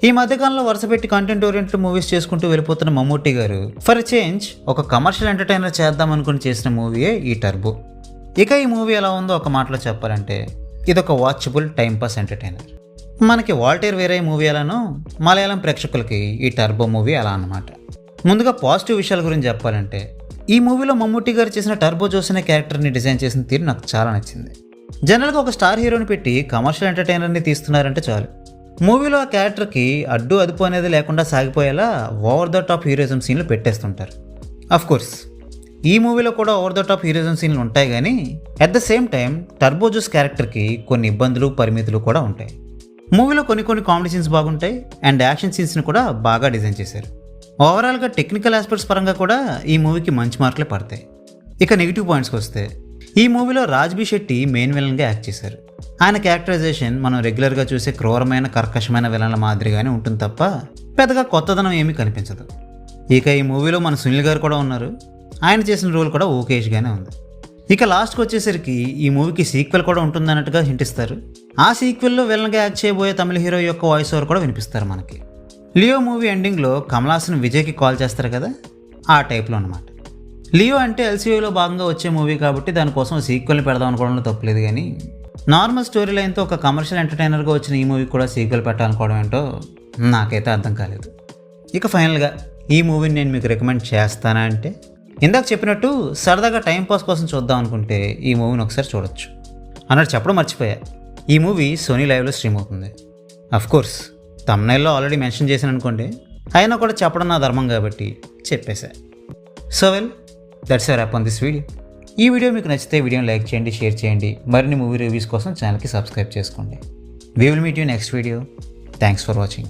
ఈ మధ్యకాలంలో వరుసపెట్టి కంటెంట్ ఓరియంటెడ్ మూవీస్ చేసుకుంటూ వెళ్ళిపోతున్న మమ్మూటి గారు ఫర్ చేంజ్ ఒక కమర్షియల్ ఎంటర్టైనర్ చేద్దాం అనుకుని చేసిన మూవీయే ఈ టర్బో. ఇక ఈ మూవీ ఎలా ఉందో ఒక మాటలో చెప్పాలంటే ఇదొక వాచబుల్ టైంపాస్ ఎంటర్టైనర్. మనకి వాల్టేర్ వేరే మూవీ ఎలానో మలయాళం ప్రేక్షకులకి ఈ టర్బో మూవీ అలా అన్నమాట. ముందుగా పాజిటివ్ విషయాల గురించి చెప్పాలంటే ఈ మూవీలో మమ్మూటి గారు చేసిన టర్బో జోస్ అనే క్యారెక్టర్ని డిజైన్ చేసిన తీరు నాకు చాలా నచ్చింది. జనరల్గా ఒక స్టార్ హీరోని పెట్టి కమర్షియల్ ఎంటర్టైనర్ని తీస్తున్నారంటే చాలు, మూవీలో ఆ క్యారెక్టర్కి అడ్డు అదుపు అనేది లేకుండా సాగిపోయేలా ఓవర్ ద టాప్ హీరోయిజం సీన్లు పెట్టేస్తుంటారు. కోర్స్ ఈ మూవీలో కూడా ఓవర్ ద టాప్ హీరోయిజం సీన్లు ఉంటాయి, కానీ at the same time turbo Jose క్యారెక్టర్కి కొన్ని ఇబ్బందులు పరిమితులు కూడా ఉంటాయి. మూవీలో కొన్ని కామెడీ సీన్స్ బాగుంటాయి అండ్ యాక్షన్ సీన్స్ని కూడా బాగా డిజైన్ చేశారు. ఓవరాల్గా టెక్నికల్ ఆస్పెక్ట్స్ పరంగా కూడా ఈ మూవీకి మంచి మార్కులే పడతాయి. ఇక నెగిటివ్ పాయింట్స్కి వస్తే ఈ మూవీలో రాజ్బీ శెట్టి మెయిన్ విలన్గా యాక్ట్ చేశారు. ఆయన క్యారెక్టరైజేషన్ మనం రెగ్యులర్గా చూసే క్రూరమైన కర్కశమైన విలన్ల మాదిరిగానే ఉంటుంది తప్ప పెద్దగా కొత్తదనం ఏమీ కనిపించదు. ఇక ఈ మూవీలో మన సునీల్ గారు కూడా ఉన్నారు. ఆయన చేసిన రోల్ కూడా ఓకేష్గానే ఉంది. ఇక లాస్ట్కి వచ్చేసరికి ఈ మూవీకి సీక్వెల్ కూడా ఉంటుందన్నట్టుగా హింటిస్తారు. ఆ సీక్వెల్లో విలన్గా యాక్ట్ చేయబోయే తమిళ హీరో యొక్క వాయిస్ ఓవర్ కూడా వినిపిస్తారు మనకి. లియో మూవీ ఎండింగ్లో కమల్ హాసన్ విజయ్కి కాల్ చేస్తారు కదా, ఆ టైప్లో అనమాట. లియో అంటే ఎల్సీయూలో భాగంగా వచ్చే మూవీ కాబట్టి దానికోసం సీక్వెల్ని పెడదాం అనుకోవడంలో తప్పలేదు, కానీ నార్మల్ స్టోరీ లైన్తో ఒక కమర్షియల్ ఎంటర్టైనర్గా వచ్చిన ఈ మూవీకి కూడా సీక్వెల్ పెట్టాలనుకోవడం ఏంటో నాకైతే అర్థం కాలేదు. ఇక ఫైనల్గా ఈ మూవీని నేను మీకు రికమెండ్ చేస్తానా అంటే ఇందాక చెప్పినట్టు సరదాగా టైంపాస్ కోసం చూద్దాం అనుకుంటే ఈ మూవీని ఒకసారి చూడొచ్చు. అన్నట్టు చెప్పడం మర్చిపోయా, ఈ మూవీ సోనీ లైవ్లో స్ట్రీమ్ అవుతుంది. కోర్స్ థంబ్నెయిల్లో ఆల్రెడీ మెన్షన్ చేశాను అనుకోండి, అయినా కూడా చెప్పడం నా ధర్మం కాబట్టి చెప్పేశా. So well, that's our app on this video. ఈ వీడియో మీకు నచ్చితే వీడియోని లైక్ చేయండి, షేర్ చేయండి. మరిన్ని మూవీ రివ్యూస్ కోసం ఛానల్కి సబ్స్క్రైబ్ చేసుకోండి. We will meet you next video. Thanks for watching.